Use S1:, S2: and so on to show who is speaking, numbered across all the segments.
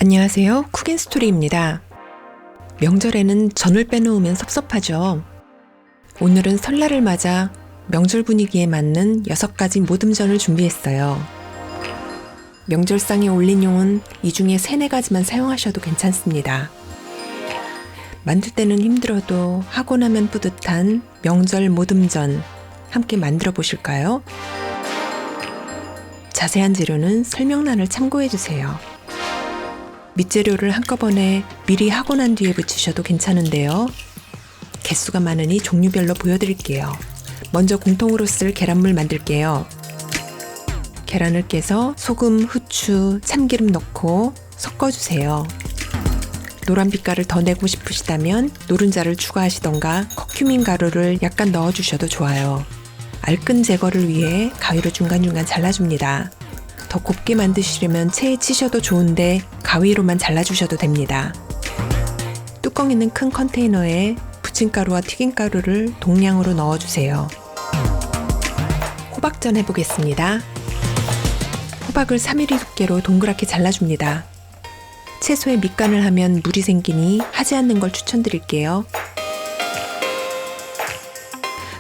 S1: 안녕하세요. 쿡앤스토리입니다. 명절에는 전을 빼놓으면 섭섭하죠. 오늘은 설날을 맞아 명절 분위기에 맞는 6가지 모듬전을 준비했어요. 명절상에 올린 용은 이 중에 3-4가지만 사용하셔도 괜찮습니다. 만들 때는 힘들어도 하고 나면 뿌듯한 명절 모듬전 함께 만들어 보실까요? 자세한 재료는 설명란을 참고해 주세요. 밑재료를 한꺼번에 미리 하고 난 뒤에 붙이셔도 괜찮은데요. 개수가 많으니 종류별로 보여드릴게요. 먼저 공통으로 쓸 계란물 만들게요. 계란을 깨서 소금, 후추, 참기름 넣고 섞어주세요. 노란 빛깔을 더 내고 싶으시다면 노른자를 추가하시던가 커큐민 가루를 약간 넣어주셔도 좋아요. 알끈 제거를 위해 가위로 중간중간 잘라줍니다. 더 곱게 만드시려면 체에 치셔도 좋은데 가위로만 잘라주셔도 됩니다. 뚜껑 있는 큰 컨테이너에 부침가루와 튀김가루를 동량으로 넣어주세요. 호박전 해보겠습니다. 호박을 3mm 두께로 동그랗게 잘라줍니다. 채소에 밑간을 하면 물이 생기니 하지 않는 걸 추천드릴게요.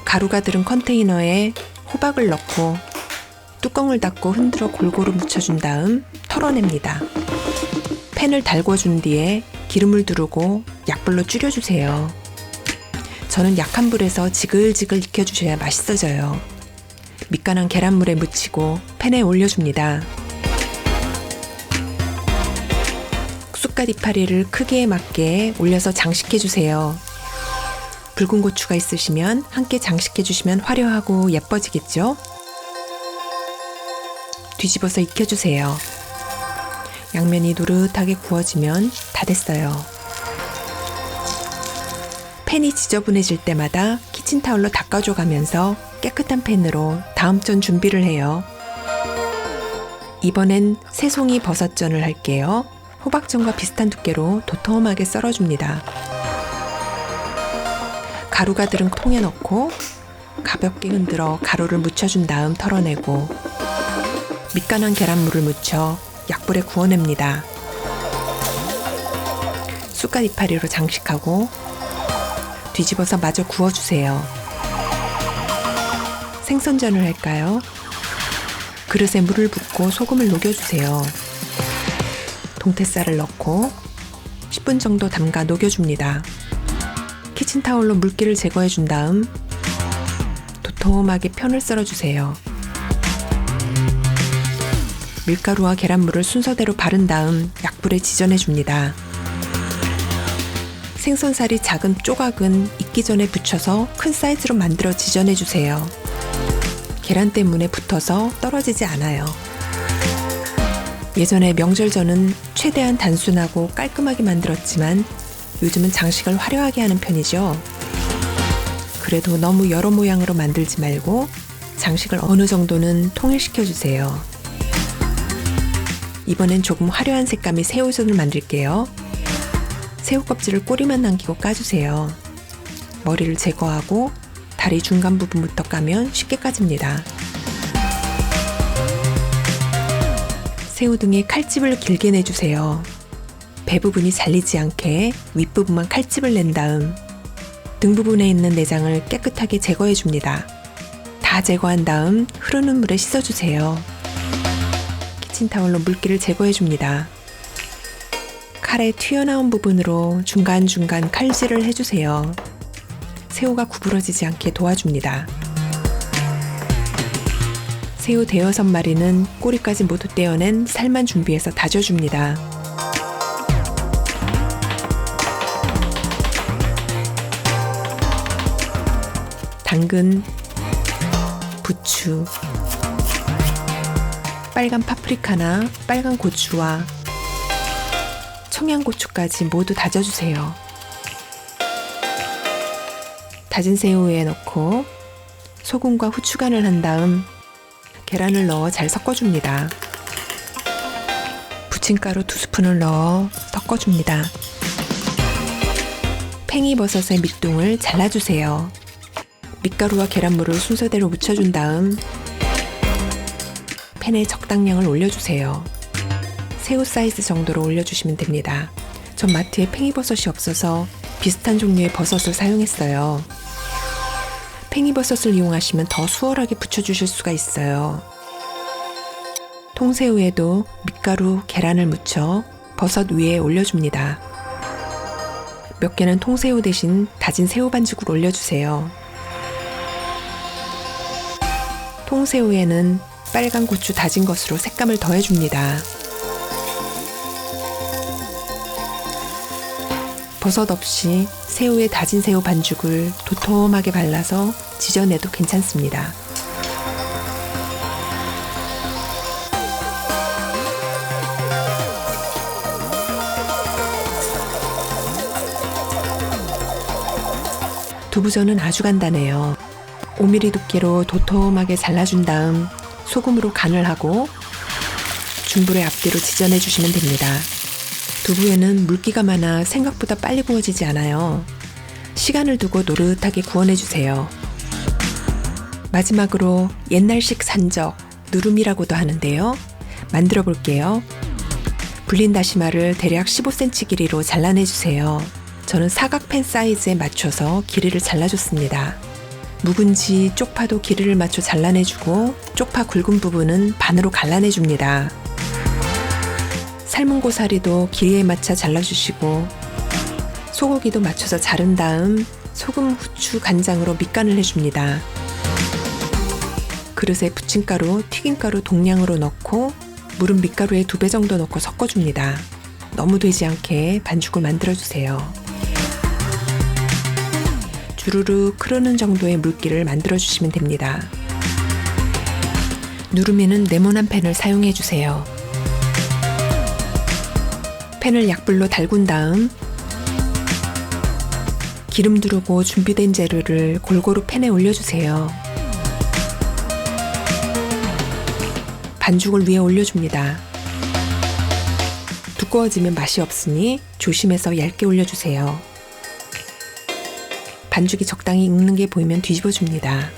S1: 가루가 들은 컨테이너에 호박을 넣고 뚜껑을 닫고 흔들어 골고루 묻혀준 다음 털어냅니다. 팬을 달궈준 뒤에 기름을 두르고 약불로 줄여주세요. 저는 약한 불에서 지글지글 익혀주셔야 맛있어져요. 밑간한 계란물에 묻히고 팬에 올려줍니다. 쑥갓 이파리를 크기에 맞게 올려서 장식해주세요. 붉은 고추가 있으시면 함께 장식해주시면 화려하고 예뻐지겠죠? 뒤집어서 익혀주세요. 양면이 노릇하게 구워지면 다 됐어요. 팬이 지저분해질 때마다 키친타올로 닦아줘가면서 깨끗한 팬으로 다음 전 준비를 해요. 이번엔 새송이 버섯전을 할게요. 호박전과 비슷한 두께로 도톰하게 썰어줍니다. 가루가 들은 통에 넣고 가볍게 흔들어 가루를 묻혀준 다음 털어내고 밑간한 계란물을 묻혀 약불에 구워냅니다. 쑥갓 이파리로 장식하고 뒤집어서 마저 구워주세요. 생선전을 할까요? 그릇에 물을 붓고 소금을 녹여주세요. 동태살을 넣고 10분 정도 담가 녹여줍니다. 키친타올로 물기를 제거해준 다음 도톰하게 편을 썰어주세요. 밀가루와 계란물을 순서대로 바른 다음 약불에 지전해줍니다. 생선살이 작은 조각은 익기 전에 붙여서 큰 사이즈로 만들어 지전해주세요. 계란 때문에 붙어서 떨어지지 않아요. 예전에 명절전은 최대한 단순하고 깔끔하게 만들었지만 요즘은 장식을 화려하게 하는 편이죠. 그래도 너무 여러 모양으로 만들지 말고 장식을 어느 정도는 통일시켜주세요. 이번엔 조금 화려한 색감의 새우전을 만들게요. 새우 껍질을 꼬리만 남기고 까주세요. 머리를 제거하고 다리 중간 부분부터 까면 쉽게 까집니다. 새우 등에 칼집을 길게 내주세요. 배 부분이 잘리지 않게 윗부분만 칼집을 낸 다음 등 부분에 있는 내장을 깨끗하게 제거해줍니다. 다 제거한 다음 흐르는 물에 씻어주세요. 키친타올로 물기를 제거해줍니다. 칼의 튀어나온 부분으로 중간중간 칼질을 해주세요. 새우가 구부러지지 않게 도와줍니다. 새우 5마리는 꼬리까지 모두 떼어낸 살만 준비해서 다져줍니다. 당근, 부추, 빨간 파프리카나 빨간 고추와 청양고추까지 모두 다져주세요. 다진 새우에 넣고 소금과 후추간을 한 다음 계란을 넣어 잘 섞어줍니다. 부침가루 2스푼을 넣어 섞어줍니다. 팽이버섯의 밑둥을 잘라주세요. 밀가루와 계란물을 순서대로 묻혀준 다음 팬에 적당량을 올려주세요. 새우 사이즈 정도로 올려주시면 됩니다. 전 마트에 팽이버섯이 없어서 비슷한 종류의 버섯을 사용했어요. 팽이버섯을 이용하시면 더 수월하게 부쳐주실 수가 있어요. 통새우에도 밀가루, 계란을 묻혀 버섯 위에 올려줍니다. 몇 개는 통새우 대신 다진 새우 반죽을 올려주세요. 통새우에는 빨간 고추 다진 것으로 색감을 더해줍니다. 버섯 없이 새우에 다진 새우 반죽을 도톰하게 발라서 지져내도 괜찮습니다. 두부전은 아주 간단해요. 5mm 두께로 도톰하게 잘라준 다음 소금으로 간을 하고 중불의 앞뒤로 지져내 주시면 됩니다. 두부에는 물기가 많아 생각보다 빨리 구워지지 않아요. 시간을 두고 노릇하게 구워내 주세요. 마지막으로 옛날식 산적, 누름이라고도 하는데요. 만들어 볼게요. 불린 다시마를 대략 15cm 길이로 잘라내 주세요. 저는 사각팬 사이즈에 맞춰서 길이를 잘라줬습니다. 묵은지, 쪽파도 길이를 맞춰 잘라내주고 쪽파 굵은 부분은 반으로 갈라내줍니다. 삶은 고사리도 길이에 맞춰 잘라주시고 소고기도 맞춰서 자른 다음 소금, 후추, 간장으로 밑간을 해줍니다. 그릇에 부침가루, 튀김가루 동량으로 넣고 물은 밀가루의 2배 정도 넣고 섞어줍니다. 너무 되지 않게 반죽을 만들어주세요. 주르륵 흐르는 정도의 물기를 만들어주시면 됩니다. 누르미는 네모난 팬을 사용해주세요. 팬을 약불로 달군 다음 기름 두르고 준비된 재료를 골고루 팬에 올려주세요. 반죽을 위에 올려줍니다. 두꺼워지면 맛이 없으니 조심해서 얇게 올려주세요. 반죽이 적당히 익는 게 보이면 뒤집어줍니다.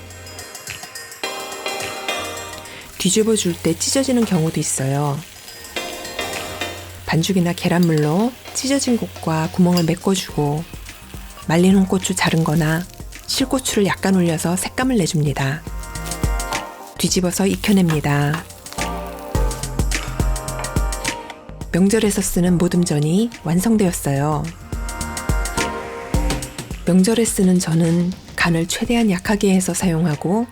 S1: 뒤집어줄 때 찢어지는 경우도 있어요. 반죽이나 계란물로 찢어진 곳과 구멍을 메꿔주고 말린 홍고추 자른 거나 실고추를 약간 올려서 색감을 내줍니다. 뒤집어서 익혀냅니다. 명절에서 쓰는 모듬전이 완성되었어요. 명절에 쓰는 전은 간을 최대한 약하게 해서 사용하고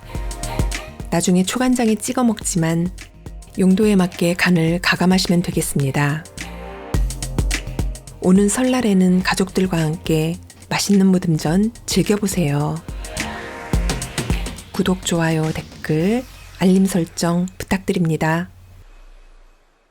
S1: 나중에 초간장에 찍어 먹지만 용도에 맞게 간을 가감하시면 되겠습니다. 오는 설날에는 가족들과 함께 맛있는 모듬전 즐겨보세요. 구독, 좋아요, 댓글, 알림 설정 부탁드립니다.